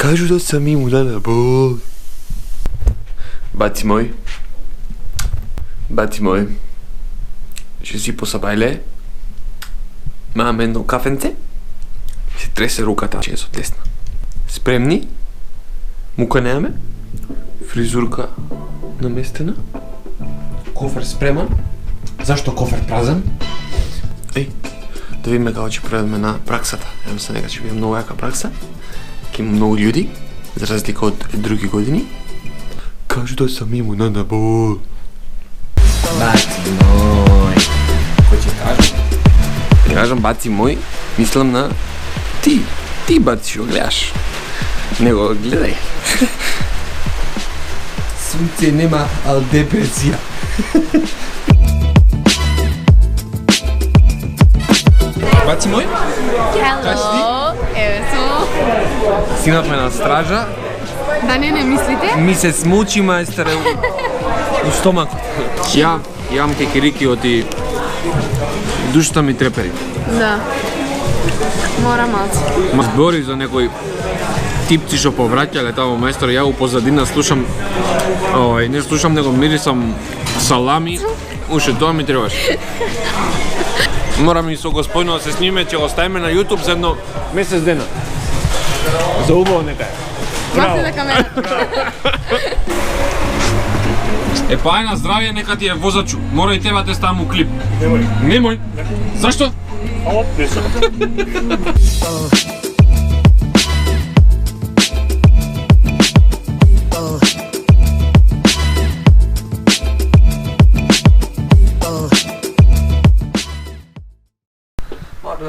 Kažu da sam imunan na bol. Bati moj. Bati moj. Je suis по сабайле. Имаме едно кафенце. Се тресе руката често десна. Спремни? Мука немаме? Фризурка наместена? Кофер спреман? Зашто кофер празен? Еј, да видиме како ќе преведеме на праксата. Ја мислам дека ќе биде многу јака пракса. Ќе има многу људи, за разлика од други години. Кажу да сам имунан на бол. Бати мој. Кој ќе кажам? Ќе кажам бати мој, мислам на ти. Ти бати што гледаш. Не го гледај. Сунце нема, ал депресија. Бати мој? Hello, еве сум. Синавме на стража. Да не мислите? Ми се смучи мајстере у стомакот. Ја јам кекирикиот и душата ми трепери. Да. Мора малце. Ма збори за некој типци што повраќале тамо мајстор, ја у позадина слушам, не слушам него мирисам салами, уште тоа ми требаш. Морам и со господино да се сниме, ќе го ставиме на YouTube за едно месец дена. За убаво нека е. Браво. На камера. Е па ај на здравје, нека ти е возачу. Мора и тебе те ставам у клип. Немој. Зашто? Оп, нешто.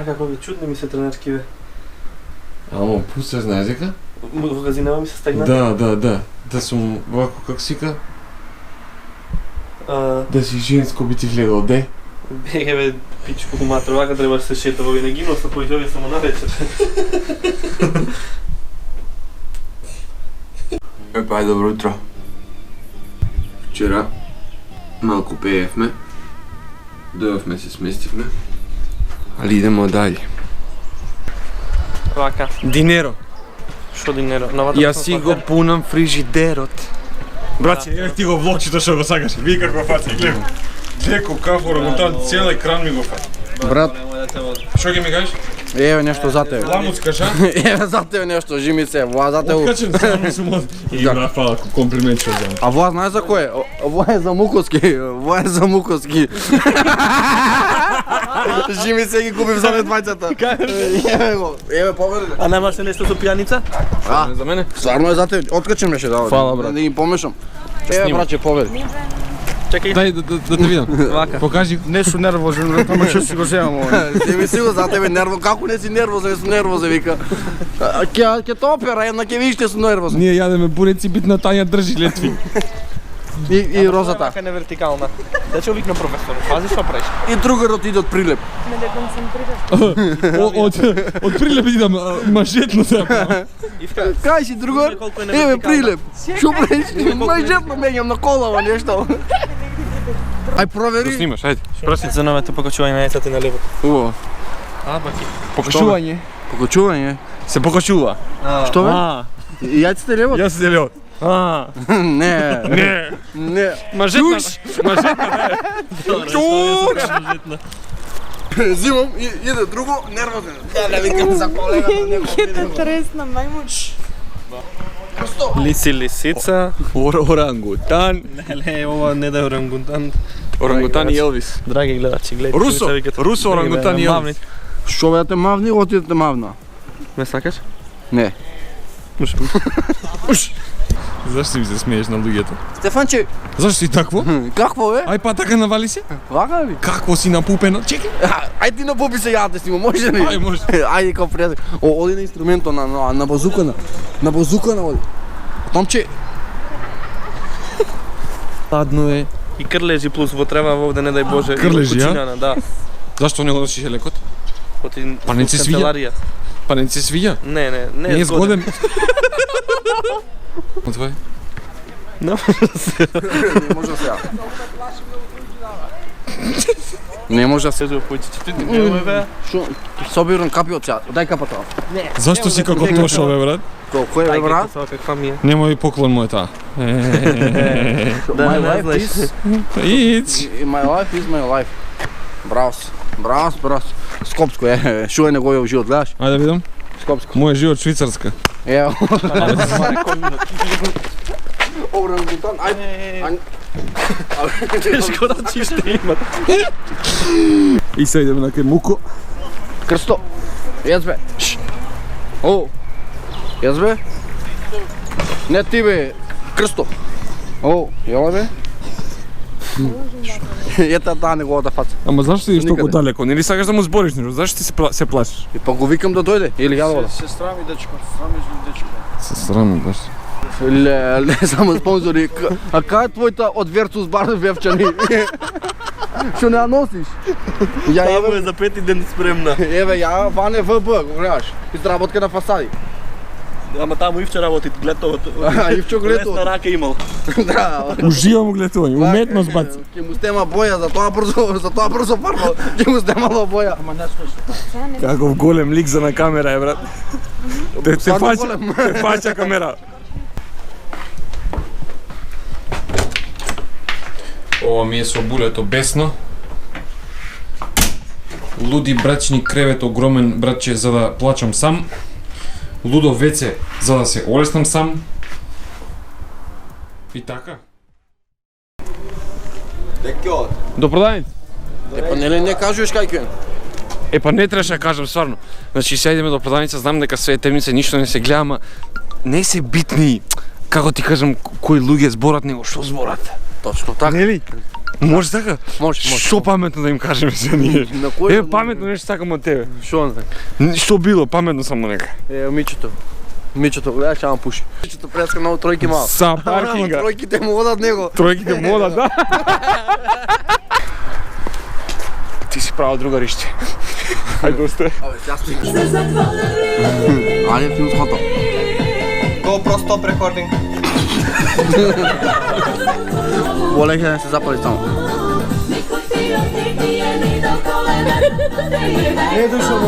Како ви чудни ми се тренерки бе. Амо, пусе знаеш дека? Магазинава ми се стегна. Да. Да сум вако како сика. Да си женско би ти гледал, де? Беге бе, пичко куматро, вака треба да се шета во винаги, но са појдови само на вечер. Епа, ај добро утро. Вчера малку пеевме. Дојавме, се сместивме. Али идемо даје. Вака. Динеро. Шо динеро? Новата Јас си го пунам фрижидерот. Браце, еве ти го влогчето што го сакаш. Види како фаци, гледам. Леко, кафо, орангутан, цел екран ми го фати. Брат, Што ќе ми кажеш? еве нешто за тебе. Ламуцкаш, а? Еве за тебе нешто, жимице, воа за тебе. Откачен само сум од... Има фала, комплимент што земам. А воа знаеш за кој е? Воа е за Муковски, воа е за Муковски. Жимице ги купив за медвајцата. Еве го, еве повери. А немаш ли нешто со пијаница? А, За мене? стварно е за тебе, откачен беше да. Фала, брат. Да ги помешам. Еве браче, повери. Чекај. Дај да те видам. Вака. Покажи. Не су нервозен, брат, ама што си го земам ова. Ти ми си го за тебе нерво, како не си нервозен, сум нервозен, вика. Ќе те опера, една ќе видиш што сум нервозен. Ние јадеме буреци, битна Тања држи летви. И розата. Вака не вертикална. Да ќе викнам професор. Пази што правиш. И другарот иде од прилеп. Од прилеп идам мажетно се правам. Кај си другар? Колку е Еве невертикална. прилеп. Што правиш? Мажетно меѓам на колава нешто. Ај провери. Снимаш, ајде. Просит за новото покачување на яйцата на лево. Убаво. А, баки. Покачување. Покачување. Се покачува. Што бе? И јајците лево? Јас се леот. Не. Не. Мажетна. Зимам и иде друго нервозен. Не викам за колегата некој. Тресна мајмун. Лиси лисица. Орангутан. Не, ова не да е орангутан. Орангутан и Елвис. Драги гледачи, гледайте. Русо орангутан и Елвис. Што бе те мавни, отидете мавна. Ме сакаш? Не. Зашто ми се смееш на луѓето? Стефанче, Зашто си такво? какво бе? Ај па така навали се? Вака ли? Какво си напупено? Чекай. Ајде ти напупи се ја да снима, може ли? Ај, може. Ајде као пријател. Оди на инструментот на базукана. На базукана оди. Томче. Ладно е. И крлежи плюс во треба овде не дај Боже. Крлежи, а? Кучинана, да. Зашто не го носиш лекот? Па не ти се свиѓа? Па не ти се свиѓа? Не Не е згоден. Отвој. Не може да се ја. Не може да се... Кажу, почти ти не бе. Шо? Собирам капи од цят. Дај капата. Зашто си како дошол, бе, брат? Колко е, брат? Каква ми е? Немој поклон мој таа. My life is... Иц. My life is my life. Браво си. Браво си, браво си. Скопско е. Шо е неговиот живот, гледаш? Ајде видам. Скопско. Мојот живот Швицарска. Ево. Орангутан, ајде. Тешко да чиште имат. И се идеме на кај Муко. Крсто. Јас бе. О. Јас бе. Не ти бе. Крсто. О, јела бе. Ета таа неговата фаца. Ама зашто идеш толку Никаде. далеко? Нели сакаш да му збориш нешто? Зашто ти се плашиш? И па го викам да дојде. Или ја да одам. Сестра ми, дечко. Дечко. Се срами баш. Ле, само спонзори. А кај е твојта од Верцус бар вевчани? Што не ја носиш? Ја Само еве, е за пети ден спремна. еве ја Ване ВБ, го гледаш. Изработка на фасади. Ама таму Ивче работи, гледовото. Ивчо гледовото. Лесна рака имал. Да. Уживам у гледување, уметност баци. Ќе му стема боја, за тоа брзо фарбал. Ќе му стемало боја. Ама не слушай. Каков голем лик за на камера е, брат. Те Стварно фаќа камера. Ова ми е со булето бесно. Луди брачни кревет огромен, братче, за да плачам сам. Лудо веце, за да се олеснам сам. И така. До продавница. Епа нели не кажуваш кај ќе? Па не требаше да кажам стварно. Значи сега идеме до продавница, знам дека све е темница, ништо не се гледа, ама не се битни, како ти кажам, кои луѓе зборат, него што зборат. Точно така. Нели? Може така? Може. Што паметно да им кажеме за ние? На кој? Паметно нешто сакам од тебе. Шо не? Што било, паметно само нека. Мичето. Мичето, гледаш, ама пуши. Мичето преска многу тројки мал. Са Ама паркинга. тројките му одат него. Тројките мода, да. Ти си право другариште. Ајде осте. Абе, јас ти. Ајде, филм схото. GoPro stop recording. Волех да се запали само. Не е дошол.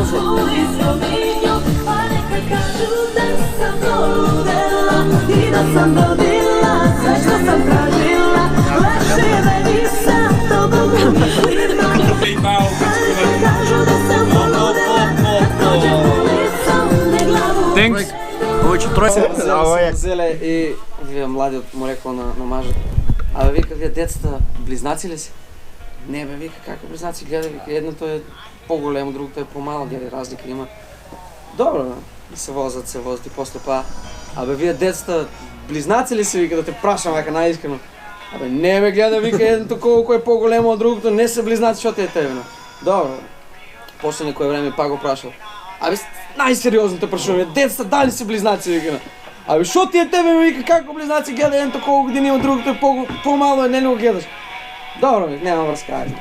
Thanks. Повеќе тројка. Зеле и вие младиот му рекол на мажот. Абе вика, вие децата близнаци ли си? Не бе, вика, како близнаци, гледа, вика, едното е по-големо, другото е по-мало, гледа, разлика има. Добро, бе, се возат и после па. Абе вие децата близнаци ли си, вика, да те прашам, вака наискрено. Абе не бе, гледа, вика, едното колко е по-големо од другото, не се близнаци, што те е тебе, Добро, бе. После некое време пак го прашал. Абе, најсериозно те прашувам, децата дали си близнаци, вика. Абе, шо ти е тебе, вика, како близнаци гледа едното колко години има, другото е по-мало, не го гледаш. Добро, вика, нема врска, ајде.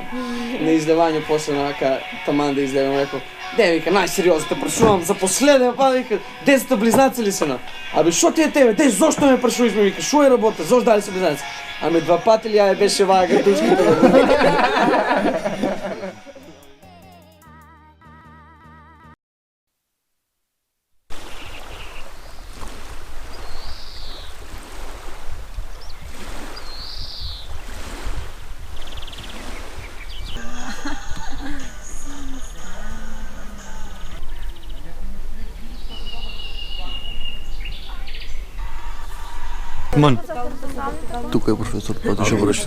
На издевање после на вака таман да издевам, рекол, де, вика, најсериозно те прашувам, за последен пат, вика, децата близнаци ли се, Абе, шо ти е тебе, де, зошто ме прашуваш, вика, шо е работа, зошто дали си близнаци? Аме, 2 пати ли ја беше ваа гатушката? Ман, Тука е професор, отишо го реши.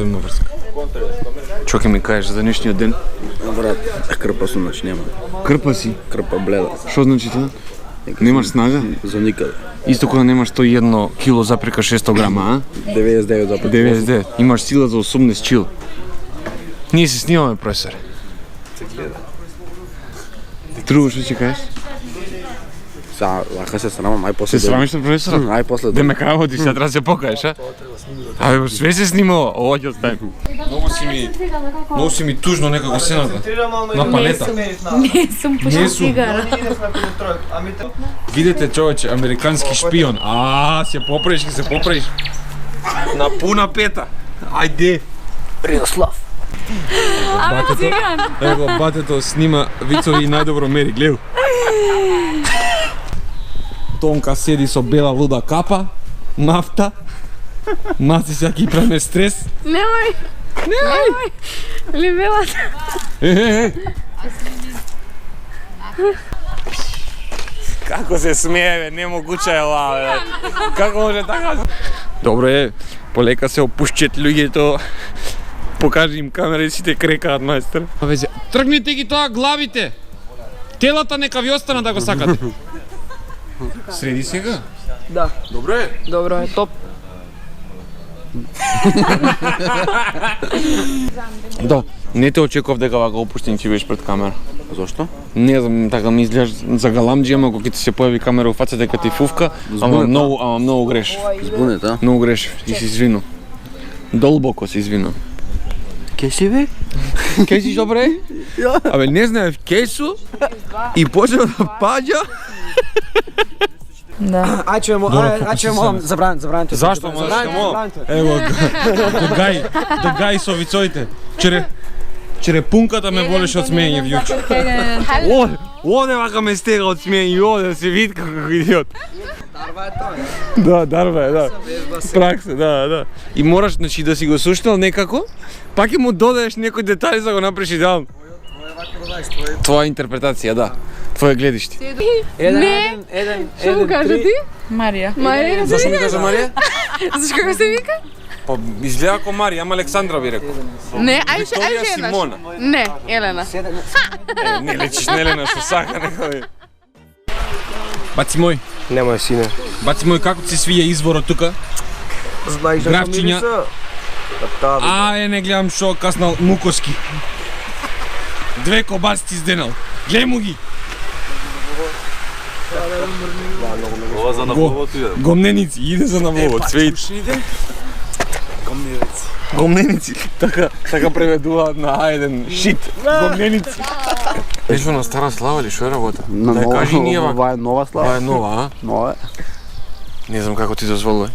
што ќе ми кажеш за денешниот ден? Брат, крпа сум, значи нема. Крпа си. Крпа бледа. Што значи тоа? Немаш снага? За никаде. Исто кога немаш 101 кило запрека 600 грама, а? 99 запад. 99. Имаш сила за 18 чил. Ние се снимаме, професор. Друго што ќе кажеш? Са, лака се срамам, ај после. Се срамиш на професора? Ај после. Де ме каводи, сега треба да се покажеш, а? Абе, све се снимало, ова ќе оставим. Многу си ми тужно некако сената. На палета. Не сум пушил цигара. Видете, човече, американски шпион. Се поправиш, ќе се поправиш. На пуна пета. Ајде. Предослав. Ама циган. Ево, батето снима вицови и најдобро мери, гледу. Тонка седи со бела луда капа, нафта. Маси сега ги правиме стрес. Немој. Немој. Любелата. Како се смее, бе, немогуче е ова, бе. Како може така? Добро е, полека се опушчет луѓето. Покажи им камера и сите крекаат, мајстер. Тргнете ги тоа главите. Телата нека ви останат да го сакате. Среди сега? Да. Добро е. Добро е, топ. Да, не те очекував дека вака опуштен ќе бидеш пред камера. Зошто? Не знам, така ми изгледаш за галамџи, ама кога ќе ти се појави камера во фаца дека ти фувка, ама многу греш. Збунет, а? Многу греш и си извинувам. Долбоко се извинувам. Ке си бе? Кај си добре? Абе не знаев кај су и почнав да паѓа. Да. Ајче молам, забраните. Зашто можеш да молам? Ево, догај со вицоите. Черепунката ме болеше од смеење вјуче. Оде вака ме стега од смеење и оде се вид како идиот. Дарва е тоа. Да, дарва е, да. Пракса, да. И мораш, значи, да си го суштал некако, пак ќе му додадеш некои детали за да го направиш идеално. Твоја интерпретација, да. Твое гледиште. Не. Што му кажа ти? Марија. Марија. Зашто ми кажа Марија? Зашто како се вика? Па изгледа како Марија, ама Александра би рекол. Не, ајде еднаш. Симона. Не, Елена. Не лечиш на Елена што сака некој. Баци мој. Немој сине. Баци мој, како ти се свија изворот тука? Знаеш да Гравчиња. Не гледам шо каснал Мукоски. 2 кобасци изденал. Гледај ги. Ова за навлогото иде. Гомненици, иде за навлогот, све иде. Гомненици. Така преведуваат на А1 шит. Гомненици. Нешто на стара слава или што е работа? Да кажи ние вака. Ова е нова слава. Ова е нова, а? Нова е. Не знам како ти дозволува.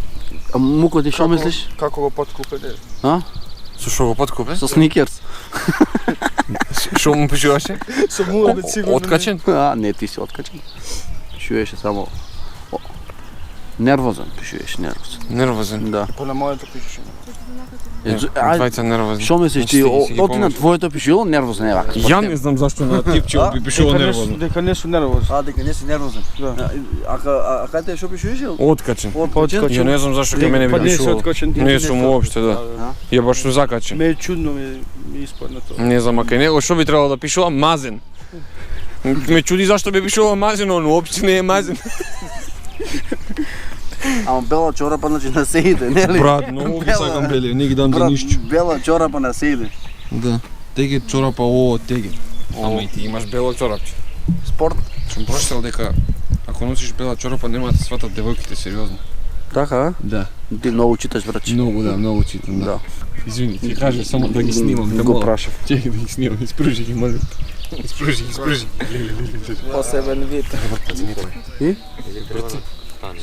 А Муко, ти што мислиш? Како го подкупете? А? Со што го подкупе? Со сникерс. Што му пишуваше? Со муабет сигурно. Откачен? А, не, ти си откачен. Пишуваше само... Нервозен пишуваше, нервозен. Нервозен. Да. По на моето пишеше. Двајца нервозни. Што мислиш ти? Оти на твоето пишило нервозен е вака. Ја не знам зашто на типче би пишува нервозно. Дека не су нервозен. А, дека не си нервозен. А кај те што пишуваше? Откачен. Откачен? Ја не знам зашто кај мене би Па не се пишувал. откачен. Не сум уопште, да. Ја баш сум закачен. Ме е чудно ми испадна тоа. Не знам, а кај него што би требало да пишува? Мазен. Ме чуди зашто би пишува мазен, он уопште не е мазен. Ама бела чорапа значи на се иде, нели? Брат, многу ги сакам бели, не ги дам за Брат, ништо. бела чорапа на се иде. Да. Теге чорапа, теге. Ама и ти имаш бело чорапче. Спорт. Сум прочитал дека ако носиш бела чорапа нема да се сватат девојките сериозно. Така, а? Да. Ти многу читаш, браче. Многу читам, да. Извини, ти кажа само да ги снимам. Го прашав. Чекай да ги снимам, испружи ги, молим. Испружи. Посебен вид. И?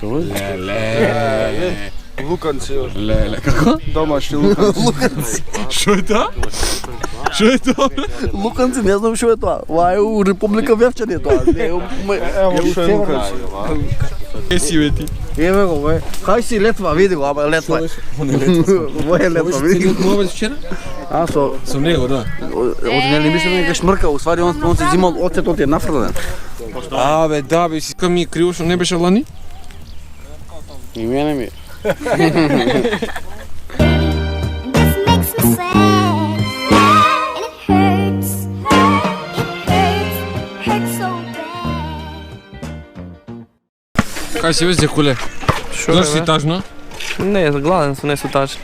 Леле. Луканци. Леле, како? Домашни луканци. Што е тоа? Што е тоа? Луканци, не знам што е тоа. Ова е у Република Вевчани е тоа. Ево што е луканци. Е си бе ти? Еве го, бе. Кај си летва, види го, ама летва. Ова е летва, види го. Мова вчера? А, Со него, да. Од не мислам дека шмрка, уствари он се зимал оцетот е нафрлен. Бе, да, бе, си ми е криво што не беше лани? И мене ми. This makes me sad, and it hurts so bad. Кај си веќе куле? Зашто си тажна? Не, гладен сум, не сум тачен.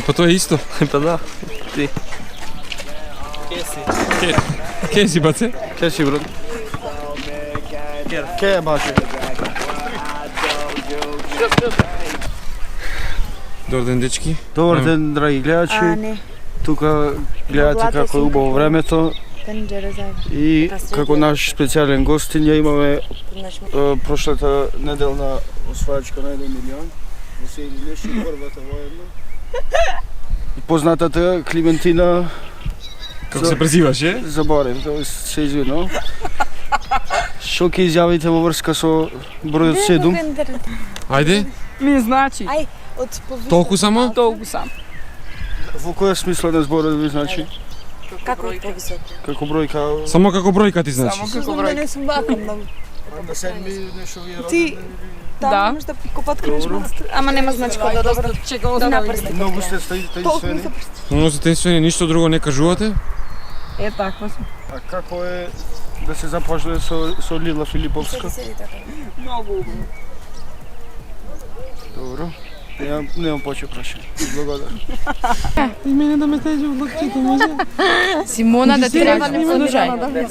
Па тоа е исто. Па да, ти. Ке си, баце? Ке си, брат? Ке е баше? Добар ден, дечки. Добар ден, драги гледачи. не. Тука гледате како е убаво времето и како наш специјален гостин ја имаме прошлата неделна освајачка на 1 милион. Во Соединените првата воедно. Познатата Климентина Како се презиваш, е? Заборев, тоа се извинувам. Што ќе изјавите во врска со бројот 7? Ајде, Ми значи. толку само? Толку сам. Во која смисла на зборот ви значи? Како е повисоко? Како бројка? Само како бројка ти значи. Како број. Не сум вака многу. На 7 нешто ви Ти Да. можеш да подкопаткнеш монстр. Ама нема значи кога да добро. На прстите. Многу сте таинствени. Но за тенсиони ништо друго не кажувате? Е, таква сум. А како е да се започне со Лила Филиповска? Многу. Добро. Немам повеќе прашање. Благодарам. Симона да ти кажам, слушај.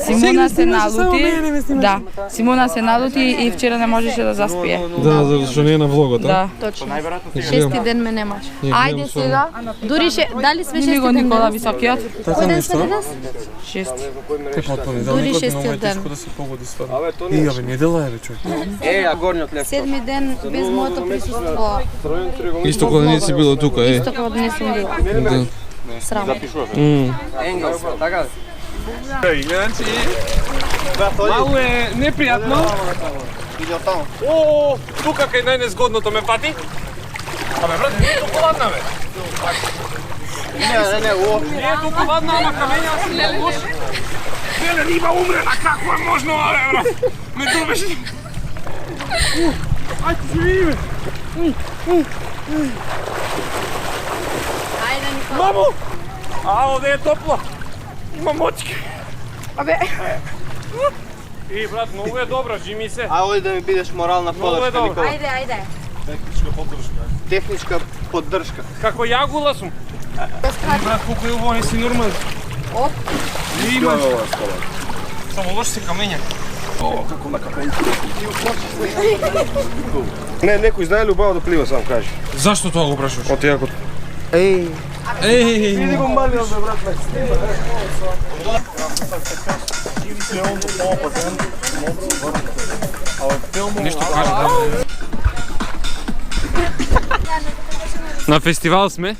Симона се налути. Да, Симона се налути и вчера не можеше да заспие. Да, зашто не е на влогот, а? Да, точно. Шести ден ме немаш. Ајде сега. Дури дали сме Ними го шести ден Никола денес? Високиот. Кој ден сте денес? Шести. Те потпани, да, Дури никој шестиот ден. да се погоди стварно. И абе, недела е, бе, човек. Седми ден без моето присуство. Исто кога не си била тука, е. Исто кога не сум била. Да. Срам. Малу е непријатно. О, тука кај најнезгодното ме пати. Абе, брат, не е толку ладна, бе. Не е толку ладна, ама камења си не лош. Веле, нима умрена, како е можно, абе, брат. Ме добеше. Ајде се видиме. Мамо! А, овде е топло. Има мочки. Абе. И, брат, многу е добро, жими се. А оди да ми бидеш морална Многу е поддршка, добро. Никола. Ајде. Техничка поддршка. Како јагула сум. Брат, колку е ово, не си нормален. Оп. Не имаш. Само лош се камења. Не, некој знае ли убаво да плива, сам кажи. Зашто тоа го прашуваш? От јакот. Еј, Еј, го малиот бе, брат, нешто кажа да. На фестивал сме.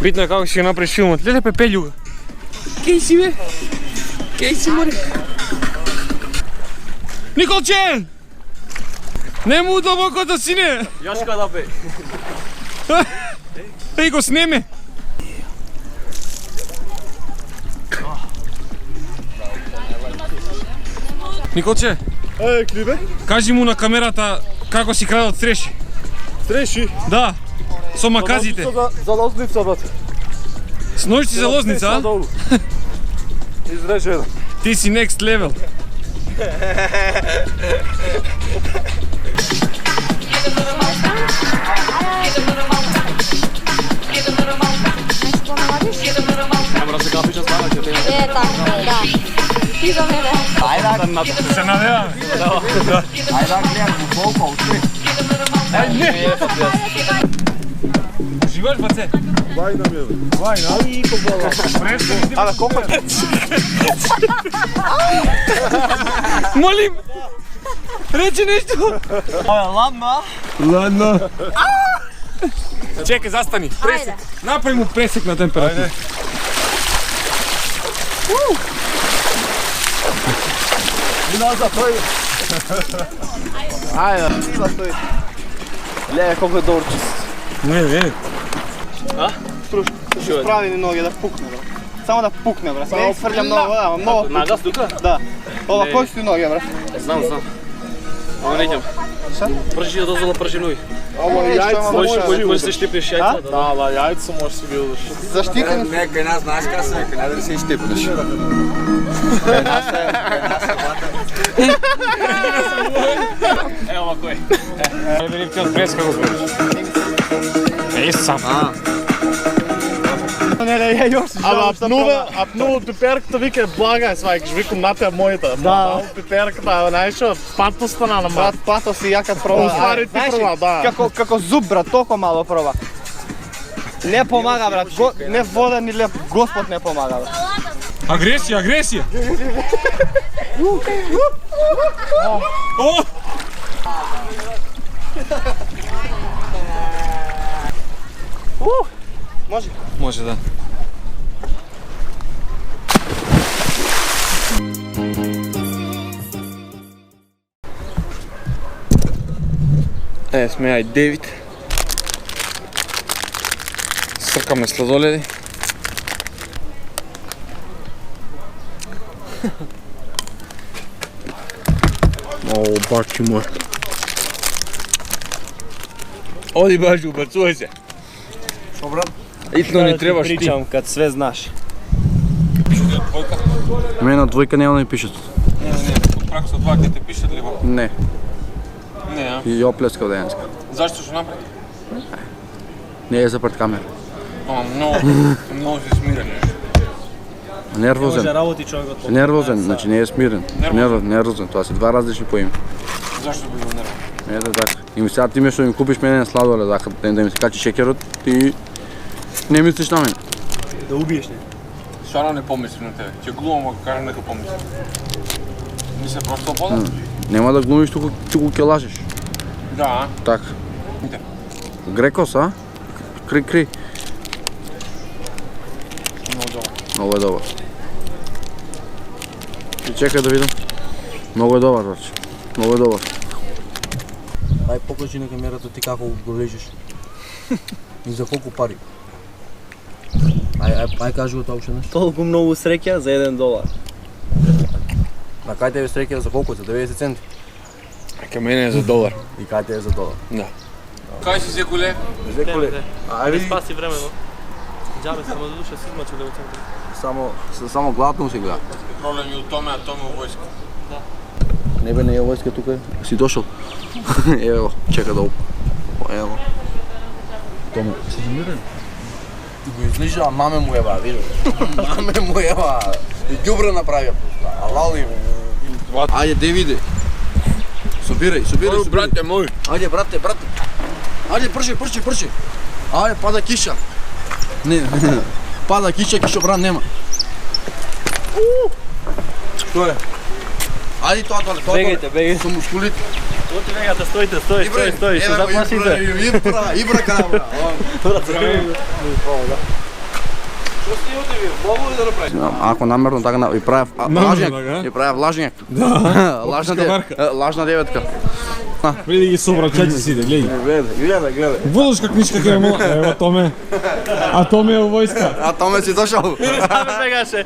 Битно е како ќе го направиш филмот. Леле пепелјуга. Кеј си бе? Кеј си море? Николче! Нему длабокото сине! Јашка да бе. Еј го снеме! Николче, Клибе? кажи му на камерата како си крадат стреши. Стреши? Да, со маказите. За лозница, брат. С ножици за лозница, а? Изрежено. Ти си next level. Е, така, да. Ти за мене. Се надеваме. Живаш, баце? Вајна ми е, бе. Абе, колко Молим! Речи нешто! Ладно. Чекай, застани. Пресек. Направи му пресек на температура. Ајде. Леле, колко е добро чист. Не. Прави ни ноги да пукне, брат. Само да пукне, брат. Не сврља много, да, много. Нагас тука? Да. Ова, кој си ноги, брат? Знам. Ама не идем. Šta? Prži od ozdola prži novi. Ovo je jajca Možeš se štipiš jajca? Da, Da, jajca možeš si bilo duši. Zaštitim? Nekaj nas znaš kada se, kada da se ištipiš. Kaj nas je Evo ovako je. Ne bih htio pres kako zboriš. Sam. Ne, još si Ама апнува пиперката вика блага е свајкаш, викам на те мојата. Да, пиперката, знаеш, патно стана на Брат, пато си ја кад проба. Оствари ти проба, да. Како зуб, брат, толку мало проба. Не помага, брат, не вода ни леп, Господ не помага, брат. Агресија! О! Може? Може, да. сме ай 9. Сркаме сладоледи. О, бачи мой. Оди бачи, убацувај се. Шо брат? Итно ни требаш ти. Pričam kad sve znaš. Мене двојка няма да ми пишат. Не, од пракса од 2 ке те пишат ли бо? Не. Не, а? И ја плескав денеска. Зашто што направи? Не е за пред камера. Много си смирен. Нервозен. Може работи човекот. Нервозен, значи не е смирен. Нервозен, тоа се два различни поими. Зашто би го нервозен? Ете така. И ми сега ти ме што ми купиш мене сладолед, да ми се качи шекерот, ти не мислиш на мене. Да убиеш не. Стварно не помислим на тебе. Ќе глумам ако кажам нека помислим. Ми се просто вода? Нема да глумиш, туку ќе лажеш. Да. Така. Грекос, а? Кри. Много добро. Много е добар. И чекай да видам. Много е добар, браче. Много е добар. Ај покажи на камерата ти како го лежиш. И за колку пари? Ај кажи го тоа уште нешто. Толку многу среќа за $1. На кај тебе среќа за колку? За 90 центи? Ка мене е за $1. И кај тебе е за $1? Да. Кај си зекуле? Зекуле. Ајде спаси времено. Џабе само за душа си измачу да центри. Само главно се гледа. Проблем е у томе, а томе у војска. Не бе, не е војска тука. Си дошол? Ево, чека да ево. Томе, си замирен? Ти го излижа, а маме му ева, видиш? Маме му ева. И ѓубре направија просто. Алали. Ајде, Девиде. Собирај. Брате мој. Ајде, брате. Ајде, прши. Ајде, пада киша. Не, пада киша, кишобран нема. Што е? Ајде тоа. Бегајте. Со мускулите. Оти вегата, стоите, стои, се заплашите. Ибра камера. Што сте оти ви? Бобо ли да направите? Ако намерно така и правев лажњак. Да. Лажна деветка. Види ги собрачајте сите, гледај. Гледај. Водиш как нишка ке мала. Ево Томе. А Томе е у војска. А Томе си дошол. Бегаше.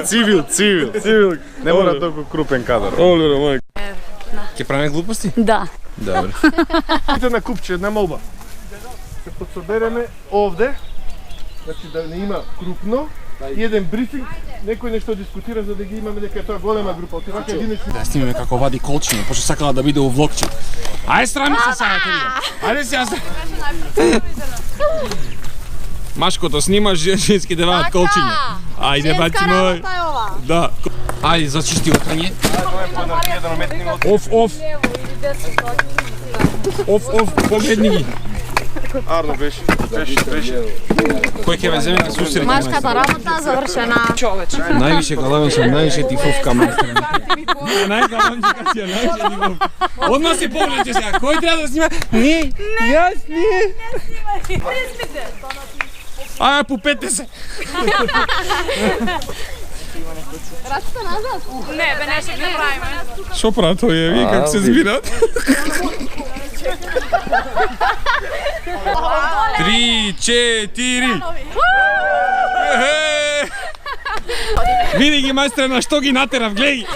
Цивил. Не мора толку крупен кадар. Оле, мајка. Ке правиме глупости? Да. Добре. Ите на купче, една молба. Се подсобереме овде, значи да не има крупно, и еден брифинг, некој нешто дискутира за да ги имаме дека е тоа голема група. Отивака единечни. Да снимаме како вади колчиња, пошто сакала да биде у влогче. Ајде срами се сега те видам. Ајде сега се. Машкото снимаш, женски да вадат колчиња. Ајде баци мој. Да. Ајде зачисти отрање. Оф, погледни ги. Арно беше. Кој ќе ве земе на сусрет? Машката работа завршена. Човече. Највише галавен сум, највише ти фов камера. Најгалавенчика си, највише ти фов. Одма се погледте сега, кој треба да снима? Не, јас не. Ајде, попете се. Рачите назад? Не, бе, нешто не правиме. Шо прават овие, вие како се збират? 3, 4. Види ги мајстре на што ги натерав, гледај.